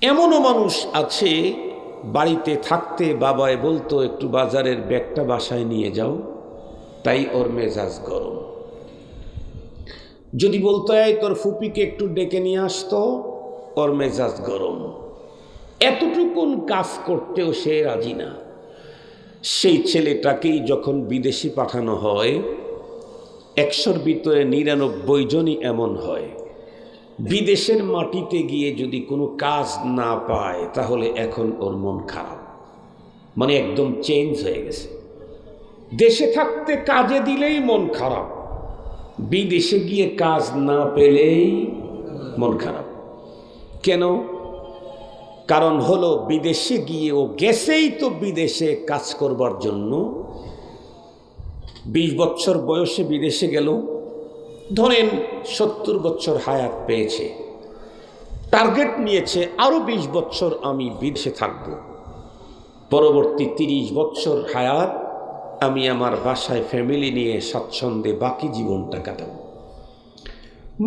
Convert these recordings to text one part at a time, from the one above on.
এমনও মানুষ আছে বাড়িতে থাকতে বাবায় বলতো একটু বাজারের ব্যাগটা বাসায় নিয়ে যাও, তাই ওর মেজাজ গরম। যদি বলতো এই তোর ফুপিকে একটু ডেকে নিয়ে আসতো, ওর মেজাজ গরম। এতটুকুন কাজ করতেও সে রাজি না। সেই ছেলেটাকেই যখন বিদেশে পাঠানো হয়, 100-র ভিতরে 99 জনই এমন হয়, বিদেশের মাটিতে গিয়ে যদি কোনো কাজ না পায় তাহলে এখন ওর মন খারাপ, মানে একদম চেঞ্জ হয়ে গেছে। দেশে থাকতে কাজে দিলেই মন খারাপ, বিদেশে গিয়ে কাজ না পেলেই মন খারাপ। কেন? কারণ হলো বিদেশে গিয়ে ও গেছেই তো বিদেশে কাজ করবার জন্য। 20 বছর বয়সে বিদেশে গেল, ধরেন 70 বছর হায়াত পেয়েছে, টার্গেট নিয়েছে আরো 20 বছর আমি বিদেশে থাকব, পরবর্তী 30 বছর হায়াত আমি আমার বাসায় ফ্যামিলি নিয়ে স্বাচ্ছন্দ্যে বাকি জীবনটা কাটাবো।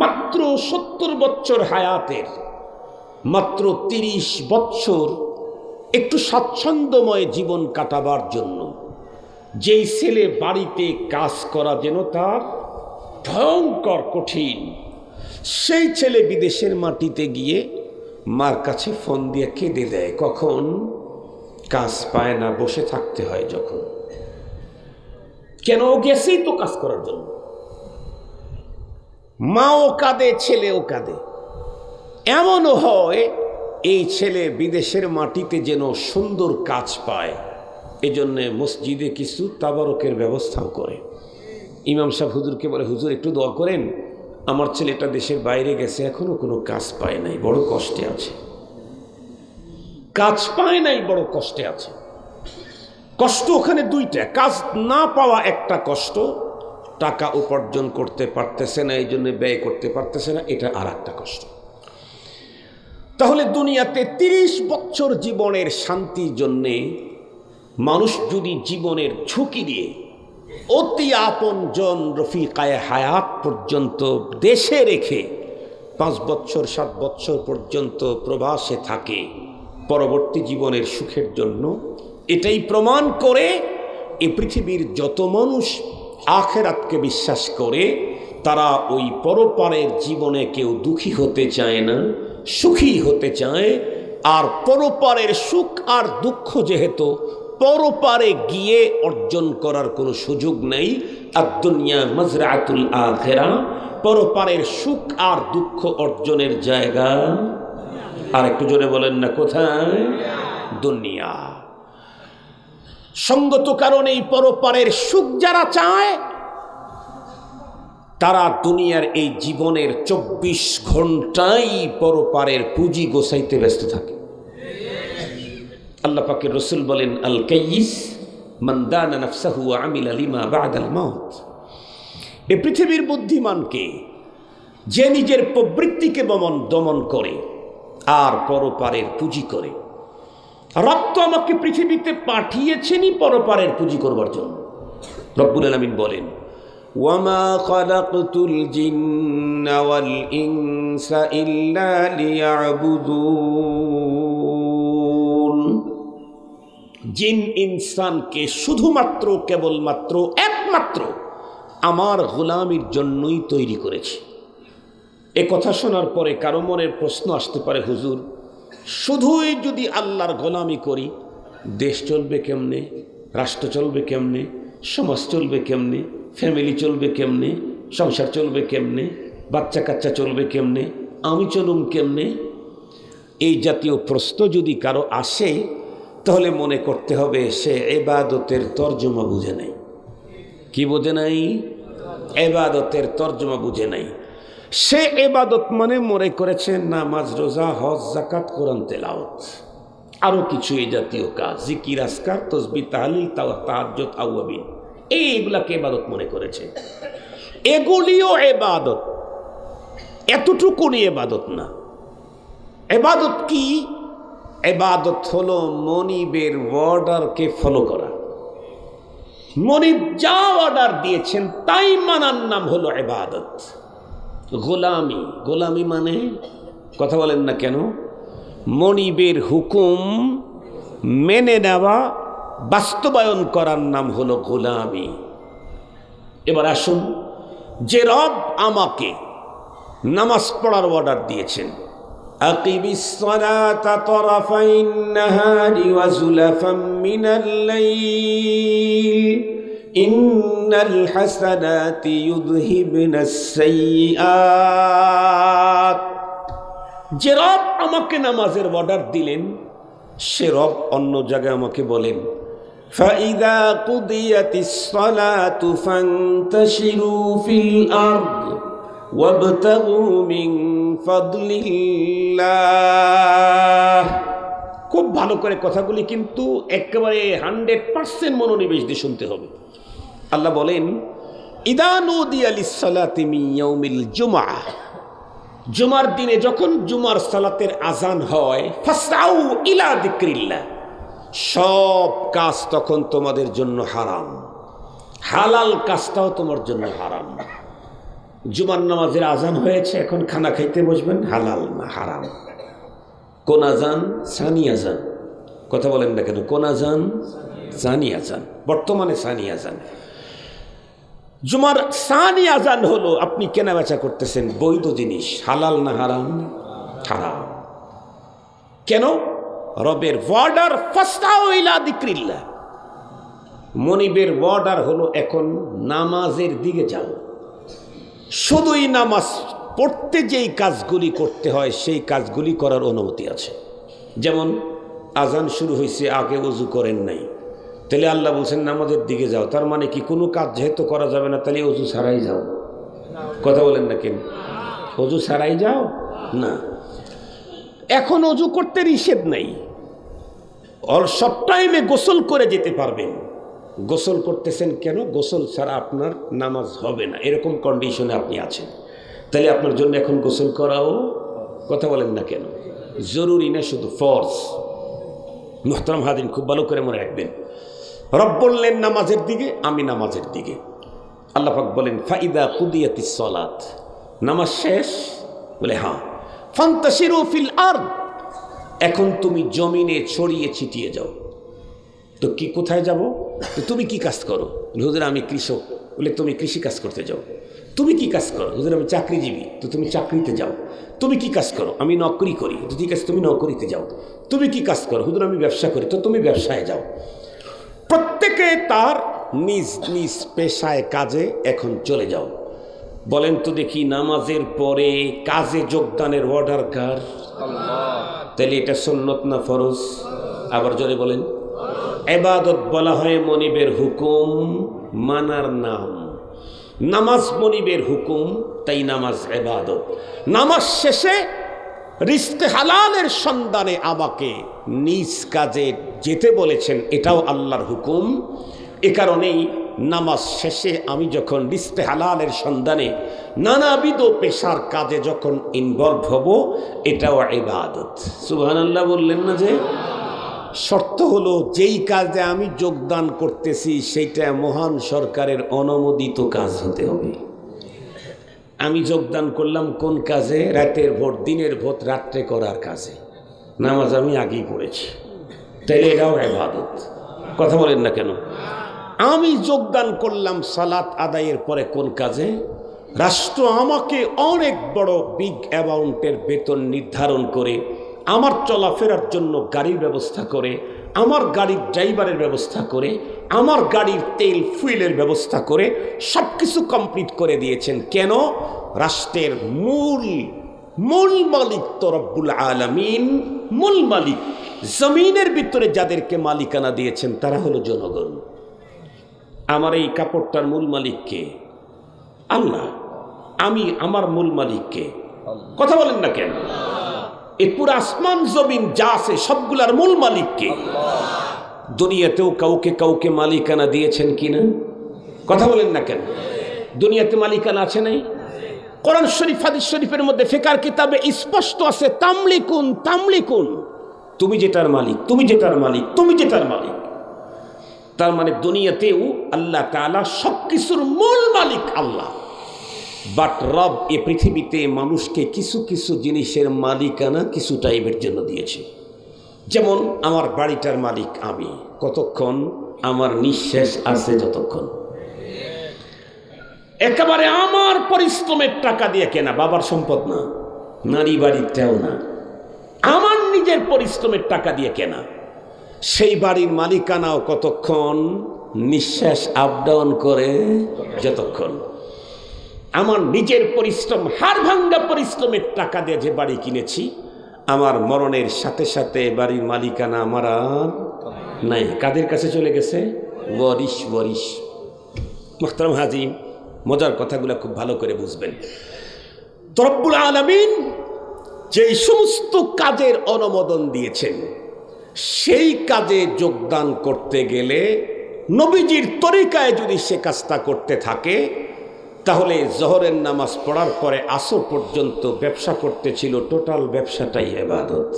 মাত্র 70 বছর হায়াতের মাত্র 30 বছর একটু স্বাচ্ছন্দ্যময় জীবন কাটাবার জন্য যেই ছেলে বাড়িতে কাজ করা যেন তার ভয়ঙ্কর কঠিন, সেই ছেলে বিদেশের মাটিতে গিয়ে মার কাছে ফোন দিয়ে কেঁদে দেয়, কখন কাজ পায় না, বসে থাকতে হয় যখন। কেন? গেছেই তো কাজ করার জন্য। মাও কাঁদে, ছেলেও কাঁদে। এমনও হয় এই ছেলে বিদেশের মাটিতে যেন সুন্দর কাজ পায়, এজন্যে মসজিদে কিছু তাবারকের ব্যবস্থাও করে। ইমাম সাহেব হুজুরকে বলে, হুজুর একটু দোয়া করেন, আমার ছেলেটা দেশের বাইরে গেছে, এখনো কোনো কাজ পায় নাই, বড় কষ্টে আছে। কাজ পায় নাই, বড় কষ্টে আছে। কষ্ট ওখানে দুইটা, কাজ না পাওয়া একটা কষ্ট, টাকা উপার্জন করতে পারতেছে না, এই জন্য ব্যয় করতে পারতেছে না, এটা আর একটা কষ্ট। তাহলে দুনিয়াতে 30 বছর জীবনের শান্তির জন্যে মানুষ যদি জীবনের ঝুঁকি দিয়ে অতি আপনজন রফিকায়ে হায়াত পর্যন্ত দেশে রেখে 5 বছর 7 বছর পর্যন্ত প্রবাসে থাকে পরবর্তী জীবনের সুখের জন্য, এটাই প্রমাণ করে এই পৃথিবীর যত মানুষ আখিরাতকে বিশ্বাস করে তারা ওই পরপারের জীবনে কেউ দুঃখী হতে চায় না, সুখী হতে চায়। আর পরপারের সুখ আর দুঃখ যেহেতু পরপারে গিয়ে অর্জন করার কোনো সুযোগ নেই, আদ-দুনিয়া মাজরাতুল আখিরা, পরপারের সুখ আর দুঃখ অর্জনের জায়গা। আর একটু জোরে বলেন না, কোথায়? দুনিয়া। সঙ্গত কারণেই পরপারের সুখ যারা চায় তারা দুনিয়ার এই জীবনের 24 ঘন্টাই পরপারের পুঁজি গোছাইতে ব্যস্ত থাকে। আল্লাহ পাকের রসুল বলেন, আল কাইয়িস মান দানা নাফসাহু ওয়া আমিলা লিমা বা'দাল মাউত। এই পৃথিবীর বুদ্ধিমানকে, যে নিজের প্রবৃত্তিকে দমন করে আর পরপারের পুঁজি করে। রব তো আমাকে পৃথিবীতে পাঠিয়েছেনই পরপারের পুঁজি করবার জন্য। রব্বুল আলামিন বলেন, ওয়ামা খালাকতুল জিন্না ওয়াল ইনসা ইল্লা লিয়াবুদুন। জিন ইনসানকে শুধুমাত্র কেবলমাত্র একমাত্র আমার গোলামির জন্যই তৈরি করেছি। এ কথা শোনার পরে কারো মনের প্রশ্ন আসতে পারে, হুজুর শুধুই যদি আল্লাহর গোলামি করি দেশ চলবে কেমনে, রাষ্ট্র চলবে কেমনে, সমাজ চলবে কেমনে, ফ্যামিলি চলবে কেমনে, সংসার চলবে কেমনে, বাচ্চা কাচ্চা চলবে কেমনে, আমি চলুম কেমনে? এই জাতীয় প্রশ্ন যদি কারো আসে তাহলে মনে করতে হবে সে ইবাদতের তর্জমা বুঝে নাই। কি বুঝে নাই? ইবাদতের তর্জমা বুঝে নাই। সে ইবাদত মানে মনে করেছে নামাজ, রোজা, হজ, যাকাত, কোরআন তেলাওয়াত, আরো কিছু এই জাতীয় কাজ, জিকির, আজকার, তাসবিহ, তাহলিল, তাহাজ্জুদ, আওয়াবিন, এইগুলাকে ইবাদত মনে করেছে। এগুলিও ইবাদত, এতটুকুনি ইবাদত না। ইবাদত কি? ইবাদত হলো মনিবের অর্ডারকে ফলো করা। মনিব যা অর্ডার দিয়েছেন তাই মানার নাম হলো ইবাদত। গোলামি, গোলামি মানে কথা বলেন না কেন? মনিবের হুকুম মেনে নেওয়া, বাস্তবায়ন করার নাম হলো গোলামি। এবার আসুন, যে রব আমাকে নামাজ পড়ার অর্ডার দিয়েছেন, আকিমিস সালাতা তারাফাইন নাহারি ওয়া যুলাফাম মিনাল লাইল ইন্নাল হাসানাতি ইউযহিবনাস সাইয়্যাত। যে রব আমাকে নামাজের অর্ডার দিলেন, সে রব অন্য জায়গায় আমাকে বলেন, ফাইদা কুদিয়াতিস সালাতু ফান্তাশিরু ফিল আরদ ওয়াবতাগু মিন ফাদলিল্লাহ। খুব ভালো করে কথাগুলি কিন্তু একেবারে 100% মনোনিবেশ দিয়ে শুনতে হবে। আল্লাহ বলেন, ইদা নুদিয়া লিস-সালাতি মিন ইয়াউমিল জুমআহ, জুমার দিনে যখন জুমার সালাতের আজান হয়, ফাসআউ ইলা যিকরিল্লাহ, সব কাজ তখন তোমাদের জন্য হারাম, হালাল কাজটাও তোমার জন্য হারাম। জুমার নামাজের আজান হয়েছে, এখন খানা খাইতে বসবেন, হালাল না হারাম। কোন আজান? সানি আজান। কথা বলেন না কেন? কোন আজান? সানি আজান। বর্তমানে সানি আজান। জুমার সানি আজান হলো আপনি কেনা বেচা করতেছেন বৈধ জিনিস, হালাল না হারাম? হারাম। কেন? রবের ওয়ার্ডার ফাসতাউ ইলা যিকরিল্লাহ, মনিবের ওয়ার্ডার হলো এখন নামাজের দিকে যাও। শুধুই নামাজ পড়তে যেই কাজগুলি করতে হয় সেই কাজগুলি করার অনুমতি আছে। যেমন আজান শুরু হয়েছে, আগে ওযু করেন নাই, তাহলে আল্লাহ বলছেন নামাজের দিকে যাও। তার মানে কি কোনো কাজ যেহেতু করা যাবে না, তাহলে ওযু ছাড়াই যাও। কথা বলেন না কেন? ওযু ছাড়াই যাও না। এখন ওযু করতে নিষেধ নাই, সব টাইমে গোসল করে যেতে পারবেন। গোসল করতেছেন কেন? গোসল ছাড়া আপনার নামাজ হবে না, এরকম কন্ডিশনে আপনি আছেন, তাহলে আপনার জন্য এখন গোসল করাও, কথা বলেন না কেন, জরুরি না, শুধু ফরজ। মুহতারাম হাজির, খুব ভালো করে মনে রাখবেন, রব বললেন নামাজের দিকে, আমি নামাজের দিকে। আল্লাহ পাক বলেন ফাইদা কুদিয়াতিস সালাত, নামাজ শেষ? বলে হ্যাঁ। ফান্তাশিরু ফিল আরদ, এখন তুমি জমিনে ছড়িয়ে ছিটিয়ে যাও। তো কি, কোথায় যাব? তো তুমি কি কাজ করো? হুজুর আমি কৃষক। বলে তুমি কৃষি কাজ করতে যাও। তুমি কি কাজ করো? হুজুর আমি চাকরিজীবী। তো তুমি চাকরিতে যাও। তুমি কি কাজ করো? আমি নকরি করি। তো ঠিক আছে, তুমি নকরিতে যাও। তুমি কি কাজ করো? হুজুর আমি ব্যবসা করি। তো তুমি ব্যবসায় যাও। প্রত্যেকে তার নিজ নিজ পেশায় কাজে এখন চলে যাও। বলেন তো দেখি, নামাজের পরে কাজে যোগদানের অর্ডার কার? তাহলে এটা সুন্নত না ফরজ? আবার জোরে বলেন। ইবাদত বলা হয় মনিবের হুকুম মানার নাম। নামাজ মনিবের হুকুম, তাই নামাজ ইবাদত। নামাজ শেষে রিজকে হালালের সন্ধানে আমাকে নিজ কাজে যেতে বলেছেন, এটাও আল্লাহর হুকুম। এ কারণেই নামাজ শেষে আমি যখন রিজকে হালালের সন্ধানে নানাবিধ পেশার কাজে যখন ইনভলভ হব, এটাও ইবাদত। সুবহানাল্লাহ বললেন না? যে শর্ত হলো যেই কাজে আমি যোগদান করতেছি সেইটা মহান সরকারের অনুমোদিত কাজ হতে হবে। আমি যোগদান করলাম কোন কাজে? রাতের ভোট, দিনের ভোট রাত্রে করার কাজে। নামাজ আমি আগেই পড়েছি, তাইলে এটাও ইবাদত। কথা বলেন না কেন? আমি যোগদান করলাম সালাত আদায়ের পরে কোন কাজে? রাষ্ট্র আমাকে অনেক বড় বিগ অ্যামাউন্টের বেতন নির্ধারণ করে আমার চলাফেরার জন্য গাড়ির ব্যবস্থা করে, আমার গাড়ির ড্রাইভারের ব্যবস্থা করে, আমার গাড়ির তেল ফুয়েলের ব্যবস্থা করে সব কিছু কমপ্লিট করে দিয়েছেন। কেন? রাষ্ট্রের মূল মালিক তো রব্বুল আলামিন। মূল মালিক, জমিনের ভিতরে যাদেরকে মালিকানা দিয়েছেন তারা হলো জনগণ। আমার এই কাপড়টার মূল মালিক কে? আল্লাহ। আমি, আমার মূল মালিক কে? কথা বলেন না কেন? এই পুরো আসমান জমিন যা আছে সবগুলার মূল মালিক কে? দুনিয়াতেও কাউকে কাউকে মালিকানা দিয়েছেন কিনা? কথা বলেন না কেন? দুনিয়াতে মালিকানা আছে নাই? কোরআন শরীফ, হাদিস শরীফের মধ্যে ফিকার কিতাবে স্পষ্ট আছে, তামলিকুন তামলিকুন, তুমি যেটার মালিক, তুমি যেটার মালিক, তুমি যেটার মালিক। তার মানে দুনিয়াতেও আল্লাহ তাআলা সবকিছুর মূল মালিক আল্লাহ। বাট রব এ পৃথিবীতে মানুষকে কিছু কিছু জিনিসের মালিকানা কিছু টাইমের জন্য দিয়েছে। যেমন আমার বাড়িটার মালিক আমি, কতক্ষণ? আমার নিঃশ্বাস আছে যতক্ষণ। একেবারে আমার পরিশ্রমের টাকা দিয়ে কেনা, বাবার সম্পদ না, নারী বাড়িটাও না, আমার নিজের পরিশ্রমের টাকা দিয়ে কেনা। সেই বাড়ির মালিকানাও কতক্ষণ? নিঃশ্বাস আপ ডাউন করে যতক্ষণ। আমার নিজের পরিশ্রম, হাড় ভাঙ্গা পরিশ্রমের টাকা দিয়ে যে বাড়ি কিনেছি, আমার মরণের সাথে সাথে বাড়ির মালিকানা আমার আর নাই। কাদের কাছে চলে গেছে? ওয়ারিশ। ওয়ারিশ। মুহতারাম হাজির, মজার কথাগুলো খুব ভালো করে বুঝবেন। তো রব্বুল আলামিন যে সমস্ত কাজের অনুমোদন দিয়েছেন, সেই কাজে যোগদান করতে গেলে নবীজির তরিকায় যদি সে কাজটা করতে থাকে, তাহলে জোহরের নামাজ পড়ার পরে আসর পর্যন্ত ব্যবসা করতেছিল, টোটাল ব্যবসাটাই ইবাদত।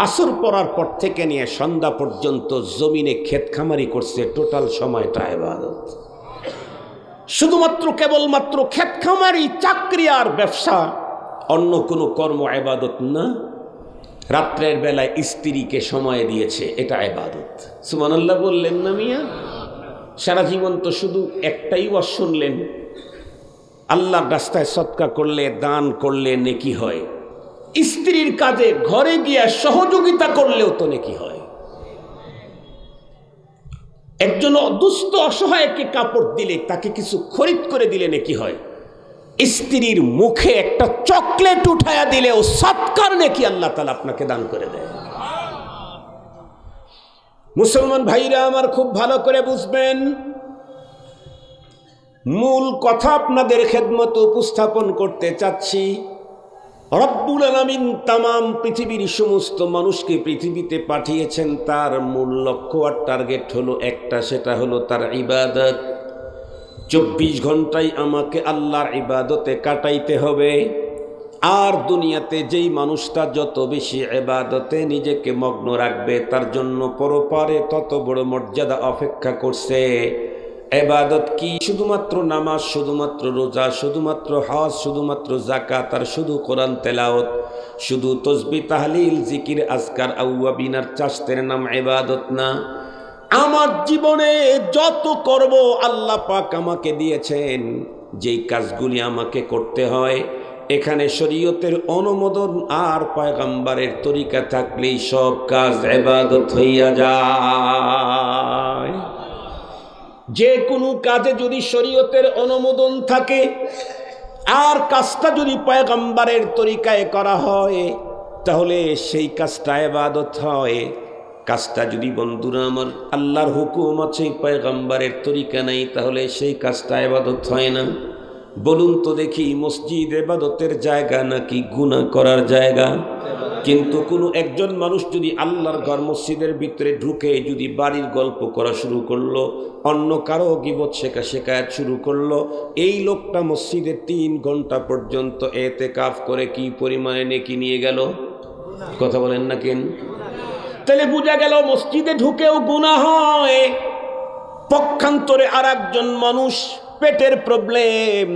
আসর পড়ার পর থেকে নিয়ে সন্ধ্যা পর্যন্ত জমিনে ক্ষেত খামারি করছে, টোটাল সময়টা ইবাদত। শুধুমাত্র কেবলমাত্র ক্ষেত খামারি, চাকরি আর ব্যবসা, অন্য কোনো কর্ম ইবাদত না। রাত্রের বেলায় স্ত্রীকে সময় দিয়েছে, এটা ইবাদত। সুবহানাল্লাহ বললেন না মিয়া? সারা জীবন তো শুধু একটাই ওয়াজ শুনলেন, আল্লাহর রাস্তায় সদকা করলে, দান করলে নেকি হয়। স্ত্রীর কাজে ঘরে গিয়ে সহযোগিতা করলেও তো নেকি হয়। একজন দুস্থ অসহায়কে কাপড় দিলে, তাকে কিছু খরিদ করে দিলে নেকি হয়। স্ত্রীর মুখে একটা চকলেট উঠায়া দিলেও সৎকার নেকি আল্লাহ তাআলা আপনাকে দান করে দেয়। মুসলমান ভাইরা আমার, খুব ভালো করে বুঝবেন, মূল কথা আপনাদের খেদমতে উপস্থাপন করতে চাচ্ছি। রব্বুল আলামিন তামাম পৃথিবীর সমস্ত মানুষকে পৃথিবীতে পাঠিয়েছেন, তার মূল লক্ষ্য আর টার্গেট হলো একটা, সেটা হলো তার ইবাদত। 24 ঘন্টাই আমাকে আল্লাহর ইবাদতে কাটাইতে হবে। আর দুনিয়াতে যেই মানুষটা যত বেশি ইবাদতে নিজেকে মগ্ন রাখবে, তার জন্য পরপারে তত বড় মর্যাদা অপেক্ষা করছে। ইবাদত কি? শুধুমাত্র নামাজ, শুধুমাত্র রোজা, শুধুমাত্র হজ, শুধুমাত্র যাকাত, আর শুধু কোরআন তেলাওয়াত, শুধু তাসবিহ, তাহলিল, জিকির, আজকার, আউয়াবিনার চাষতের নাম ইবাদত না। আমার জীবনে যত করব, আল্লাহ পাক আমাকে দিয়েছেন যেই কাজগুলি আমাকে করতে হয়, এখানে শরীয়তের অনুমোদন আর পয়গম্বরের তরিকা থাকলেই সব কাজ ইবাদত হইয়া যায়। যে কোনো কাজে যদি শরীয়তের অনুমোদন থাকে আর কাজটা যদি পয়গম্বরের তরিকায় করা হয়, তাহলে সেই কাজটা ইবাদত হয়। কাজটা যদি, বন্ধুরা আমার, আল্লাহর হুকুম আছে, পয়গম্বরের তরিকা নাই, তাহলে সেই কাজটা ইবাদত হয় না। বলুন তো দেখি, মসজিদ ইবাদতের জায়গা নাকি গুনাহ করার জায়গা? কিন্তু কোনো একজন মানুষ যদি আল্লাহর ঘর মসজিদের ভিতরে ঢুকে যদি বাড়ির গল্প করা শুরু করলো, অন্য কারো গীবত শেখায়াত শুরু করলো, এই লোকটা মসজিদে 3 ঘন্টা পর্যন্ত এতেকাফ করে কি পরিমাণে নেকি নিয়ে গেল? কথা বলেন না কেন? তাহলে বোঝা গেল মসজিদে ঢুকেও গুনাহ হয়। পক্ষান্তরে আর একজন মানুষ, পেটের প্রবলেম,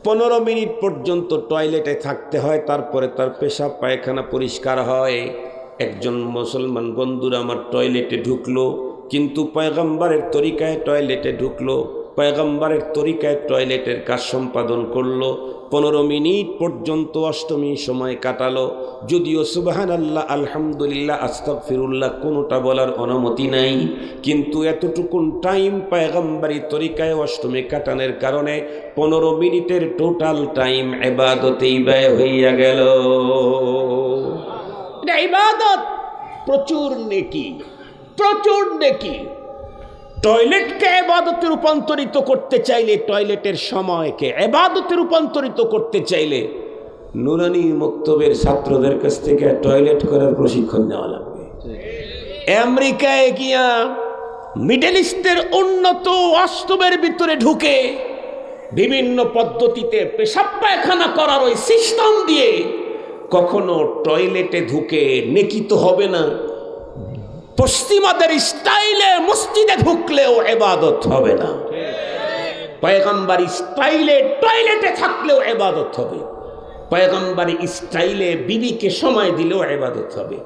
15 মিনিট পর্যন্ত টয়লেটে থাকতে হয়, তারপরে তার পেশাব পায়খানা পরিষ্কার হয়। একজন মুসলমান বন্ধুরা আমার টয়লেটে ঢুকলো, কিন্তু পয়গম্বরের তরিকায় টয়লেটে ঢুকলো, পয়গম্বরের তরিকায় টয়লেটের কাজ সম্পাদন করলো, 15 মিনিট পর্যন্ত অষ্টমী সময় কাটালো। যদিও সুবহানাল্লাহ, আলহামদুলিল্লাহ, আস্তাগফিরুল্লাহ কোনোটা বলার অনুমতি নাই, কিন্তু এতটুকুন টাইম পয়গম্বরী তরিকায় অষ্টমী কাটানোর কারণে 15 মিনিটের টোটাল টাইম ইবাদতেই ব্যয় হইয়া গেল। এটা ইবাদত, প্রচুর নেকি, প্রচুর নেকি। টয়লেটকে ইবাদতে রূপান্তরিত করতে চাইলে, টয়লেটের সময়কে ইবাদতে রূপান্তরিত করতে চাইলে, নুরানি মক্তবের ছাত্রদের কাছ থেকে টয়লেট করার প্রশিক্ষণ নেওয়া লাগবে। আমেরিকায় গিয়া মিডল ইস্টের উন্নত বাস্তবের ভিতরে ঢুকে বিভিন্ন পদ্ধতিতে পেশাব পায়খানা করার ওই সিস্টেম দিয়ে কখনো টয়লেটে ঢুকে নেকি তো হবে না, পশ্চিমাদের স্টাইলে মসজিদে ঢুকলেও ইবাদত হবে না। পয়গম্বরী স্টাইলে টয়লেটে থাকলেও ইবাদত হবে, পয়গম্বরী স্টাইলে বিবিকে সময় দিলেও ইবাদত হবে,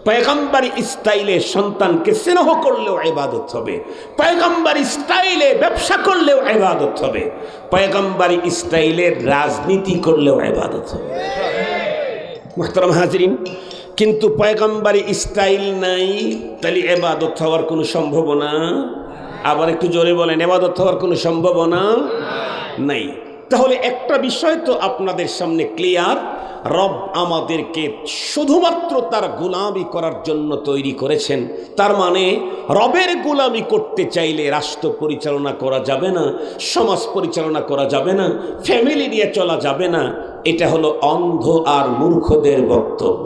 পয়গম্বরী স্টাইলে সন্তানকে স্নেহ করলেও ইবাদত হবে, পয়গম্বরী স্টাইলে ব্যবসা করলেও ইবাদত হবে, পয়গম্বরী স্টাইলে রাজনীতি করলেও ইবাদত হবে। মুহতারাম হাজরিন, কিন্তু পয়গম্বরী স্টাইল নাই, তাহলে ইবাদত হওয়ার কোনো সম্ভাবনা, আবার একটু জোরে বলেন, ইবাদত হওয়ার কোনো সম্ভাবনা নাই। তাহলে একটা বিষয় তো আপনাদের সামনে ক্লিয়ার, রব আমাদেরকে শুধুমাত্র তার গোলামি করার জন্য তৈরি করেছেন। তার মানে রবের গোলামি করতে চাইলে রাষ্ট্র পরিচালনা করা যাবে না, সমাজ পরিচালনা করা যাবে না, ফ্যামিলি নিয়ে চলা যাবে না। এটা হলো অন্ধ আর মূর্খদের বক্তব্য।